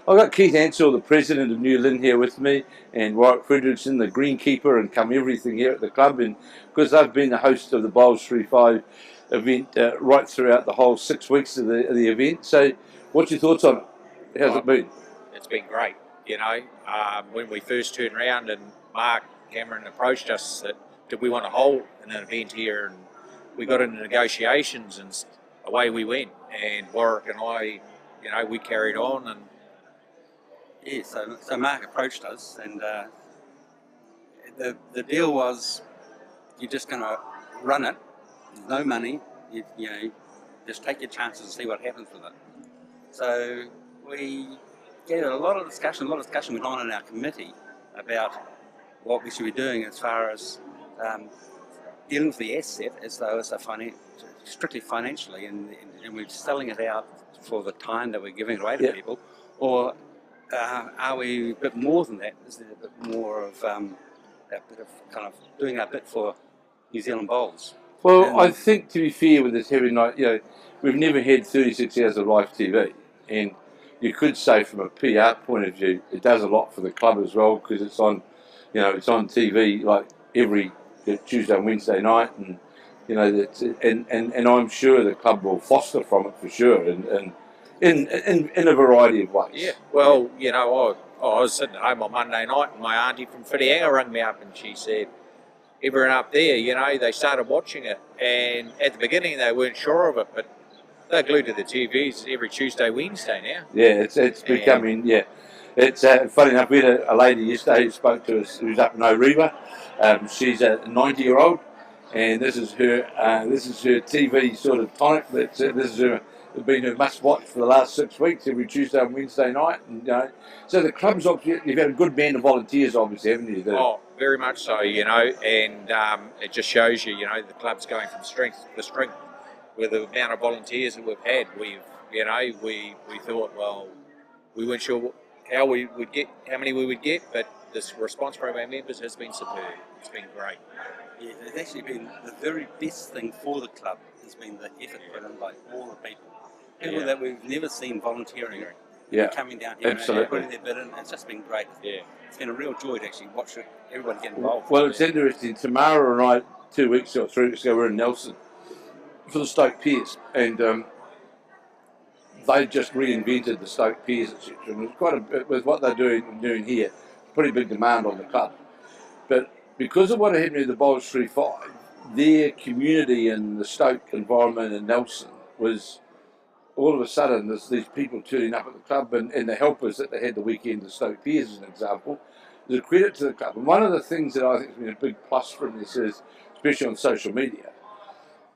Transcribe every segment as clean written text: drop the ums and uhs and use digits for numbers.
I've got Keith Ansell, the president of New Lynn, here with me, and Warwick Frederickson, the greenkeeper and come everything here at the club. And because they've been the host of the Bowls3Five event right throughout the whole 6 weeks of the event. So, what's your thoughts on it? How's it been? It's been great. When we first turned around and Mark Cameron approached us that did we want to hold an event here, and we got into negotiations and away we went. And Warwick and I, we carried on and. Yeah, so Mark approached us, and the deal was you're just going to run it, no money, you just take your chances and see what happens with it. So we had a lot of discussion went on in our committee about what we should be doing as far as dealing with the asset as though it's strictly financially, and we're selling it out for the time that we're giving away to people, or are we a bit more than that? Is there a bit more of that bit of kind of doing our bit for New Zealand bowls? Well, I think, to be fair, with this heavy night, we've never had 36 hours of live TV, and you could say from a PR point of view, it does a lot for the club as well, because it's on, it's on TV like every Tuesday and Wednesday night, and that's and I'm sure the club will foster from it for sure, and in a variety of ways. Yeah, well, I was sitting at home on Monday night, and my auntie from Whitianga rang me up, and she said, everyone up there, they started watching it, and at the beginning they weren't sure of it, but they're glued to the TVs every Tuesday, Wednesday now. Yeah, it's becoming, It's funny enough, we had a lady yesterday who spoke to us who's up in Oriwa. She's a 90-year-old, and this is her TV sort of tonic. This is been her must watch for the last 6 weeks, every Tuesday and Wednesday night. And, so the club's obviously, you've had a good band of volunteers, obviously, haven't you? Oh, very much so, and it just shows you, the club's going from strength to strength with the amount of volunteers that we've had. We thought, well, we weren't sure how many we would get, but this response program members has been superb. It's been great. Yeah, it's actually been the very best thing for the club has been the effort put in by all the people that we've never seen volunteering. Coming down here and putting their bid in. It's just been great. Yeah, it's been a real joy to actually watch everybody get involved. Well, it's interesting. Tamara and I, 2 weeks or 3 weeks ago, were in Nelson for the Stoke Piers, and they just reinvented the Stoke Piers, etc. And it was quite a bit with what they're doing here. Pretty big demand on the club, but because of what happened with the Bowls3Five, their community and the Stoke environment in Nelson was all of a sudden there's these people turning up at the club, and the helpers that they had the weekend at Stoke Piers as an example. There's a credit to the club, and one of the things that I think has been a big plus from this is, especially on social media,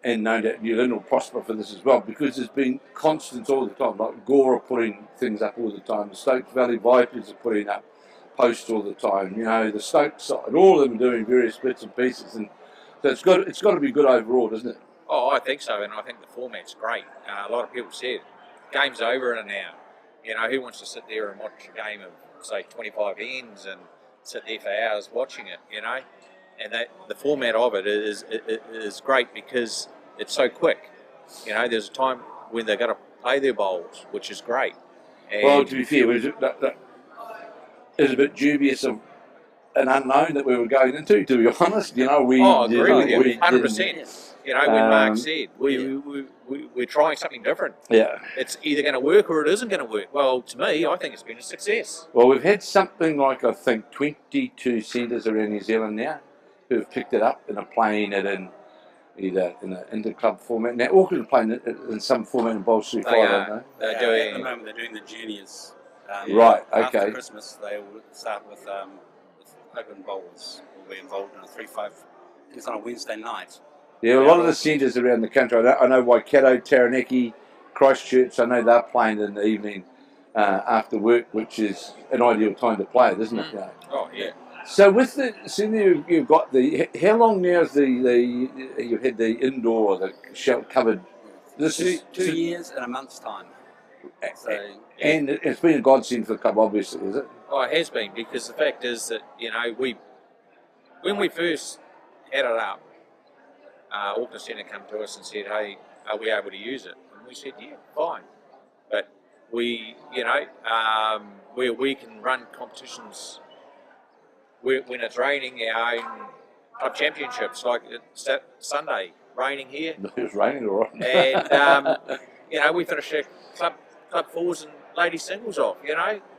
and no doubt New Lynn will prosper for this as well, because there's been constants all the time, like Gore are putting things up all the time, the Stokes Valley Vipers are putting up posts all the time, the Stoke side, all of them are doing various bits and pieces, and so it's got to be good overall, doesn't it? Oh, I think so, and I think the format's great. A lot of people said, game's over in an hour. Who wants to sit there and watch a game of, say, 25 ends and sit there for hours watching it, And the format of it is great because it's so quick. There's a time when they've got to play their bowls, which is great. And well, to be fair, it was a bit dubious of an unknown that we were going into, to be honest. I agree with you, 100%. When Mark said, we're trying something different. Yeah. It's either going to work or it isn't going to work. Well, to me, I think it's been a success. Well, we've had something like, I think, 22 centres around New Zealand now who have picked it up and are playing it in either in an inter-club format. Now, Auckland are playing it in some format in Bowls3Five, aren't they? At the moment, they're doing the juniors. Right, okay. After Christmas, they will start with open bowls. Will be involved in a 3-5. It's on a Wednesday night. Yeah, a lot of the centres around the country. I know Waikato, Taranaki, Christchurch. I know they're playing in the evening after work, which is an ideal time to play it, isn't it? Oh yeah. So with you've got how long now is you've had the indoor, the shell covered? This is 2 years and a month's time. So, and it's been a godsend for the club, obviously, is it? Oh, it has been, because the fact is that when we first had it up, Auckland Centre come to us and said, "Hey, are we able to use it?" And we said, "Yeah, fine." But we, where we can run competitions when it's raining, our own club championships, like it's Sunday, raining here. It was raining all right. And, we finished our club fours and ladies singles off,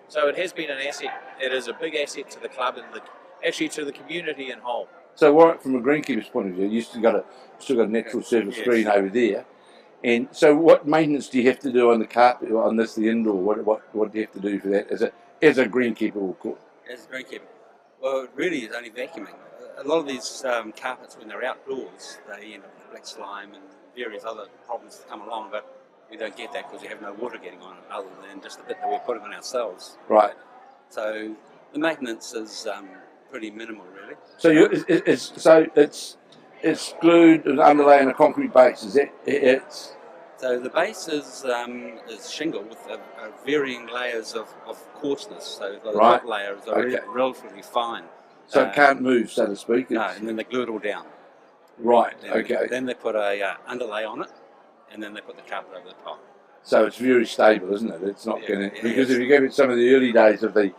So it has been an asset. It is a big asset to the club and actually to the community in whole. So, Warwick, from a greenkeeper's point of view, you still got a natural surface screen over there. And so, what maintenance do you have to do on the carpet, on the indoor? What do you have to do for that as a greenkeeper? As a greenkeeper, well, it really is only vacuuming. A lot of these carpets, when they're outdoors, they end up with black slime and various other problems that come along. But we don't get that because we have no water getting on it, other than just the bit that we're putting on ourselves. Right. So the maintenance is pretty minimal, really. So it's glued and underlay on a concrete base. Is that it's? So the base is shingle with varying layers of coarseness. So the top layer is relatively fine. So it can't move, so to speak. No, and then they glue it all down. Right. And then they put a underlay on it, and then they put the carpet over the top. So it's very stable, isn't it? It's not going to, because if you go back some of the early days of the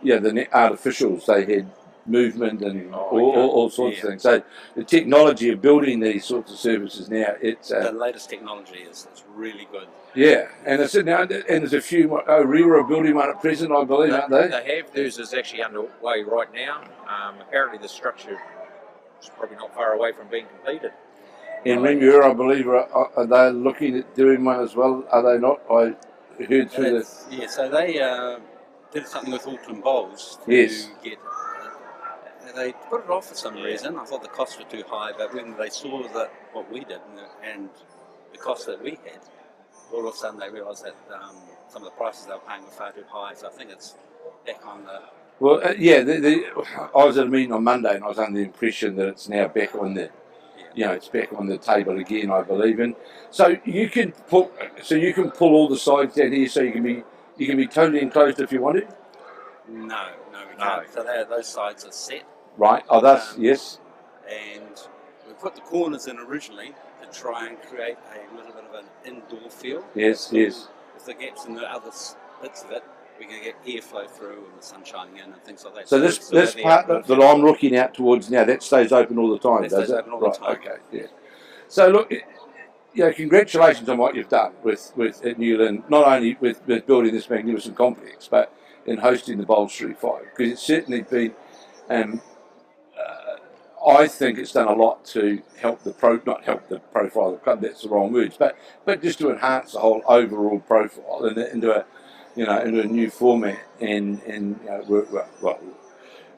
artificials, they had movement and all sorts of things. So the technology of building these sorts of services now, it's the latest technology is really good. Yeah, and there's a few. Rewa are building one at present, I believe, aren't they? They have. Theirs is actually underway right now. Apparently, the structure is probably not far away from being completed. And Rewa, I believe, are they looking at doing one as well? Are they not? I heard through this. Yeah, so they did something with Auckland Bowls to get. They put it off for some reason. I thought the costs were too high, but when they saw what we did and the cost that we had, all of a sudden they realised that some of the prices they were paying were far too high. So I think it's back on the. Well, I was at a meeting on Monday, and I was under the impression that it's now back on the. It's back on the table again, I believe. And so you can pull all the sides down here, so you can be totally enclosed if you wanted. No, we can't. So those sides are set. Right. Oh, that's yes. And we put the corners in originally to try and create a little bit of an indoor feel. Yes. With the gaps in the other bits of it, we can get airflow through and the sun shining in and things like that. So this part that I'm looking out towards now, that stays open all the time, does it? Open all the time. Okay, yeah. So look, congratulations on what you've done with at New Lynn, not only with building this magnificent complex, but in hosting the Bowls3Five, because it's certainly been, I think it's done a lot to help not help the profile of the club, that's the wrong words, but just to enhance the whole overall profile into a new format, and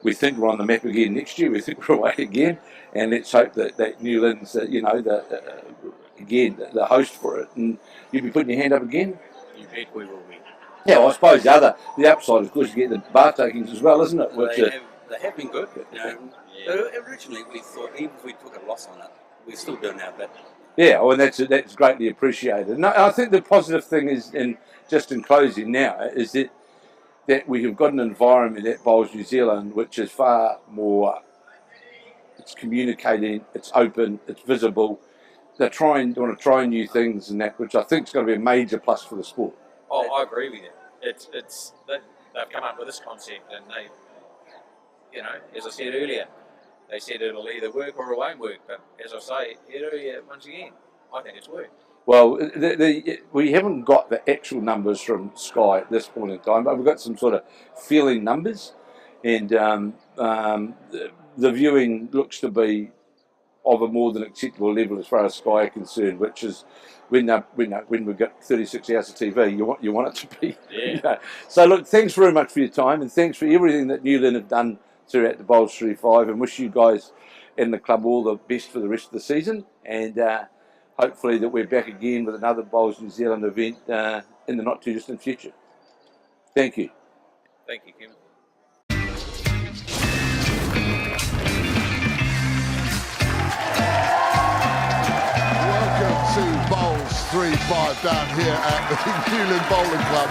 we think we're on the map again next year. We think we're away again, and let's hope that New Lynn's the host for it, and you'll be putting your hand up again. You bet we will be. Yeah, well, I suppose the upside, of course, you get the bar takings as well, isn't it? They have been good. Originally, we thought even if we took a loss on it, we're still doing our bit. Yeah, well, that's greatly appreciated. And I think the positive thing is, in closing now, is that we have got an environment at Bowls New Zealand which is far more. It's communicating, it's open, it's visible. They want to try new things, and that, which I think is going to be a major plus for the sport. Oh, I agree with you. They've come up with this concept, and they, as I said earlier, they said it'll either work or it won't work. But as I say, once again, I think it's worked. Well, we haven't got the actual numbers from Sky at this point in time, but we've got some sort of feeling numbers, and the viewing looks to be of a more than acceptable level as far as Sky are concerned, which is when we've got 36 hours of TV, you want it to be. Yeah. So look, thanks very much for your time, and thanks for everything that New Lynn have done throughout the Bowls3Five, and wish you guys and the club all the best for the rest of the season, and hopefully that we're back again with another Bowls New Zealand event in the not too distant future. Thank you. Thank you, Kim. Welcome to Bowls3Five down here at the New Lynn Bowling Club.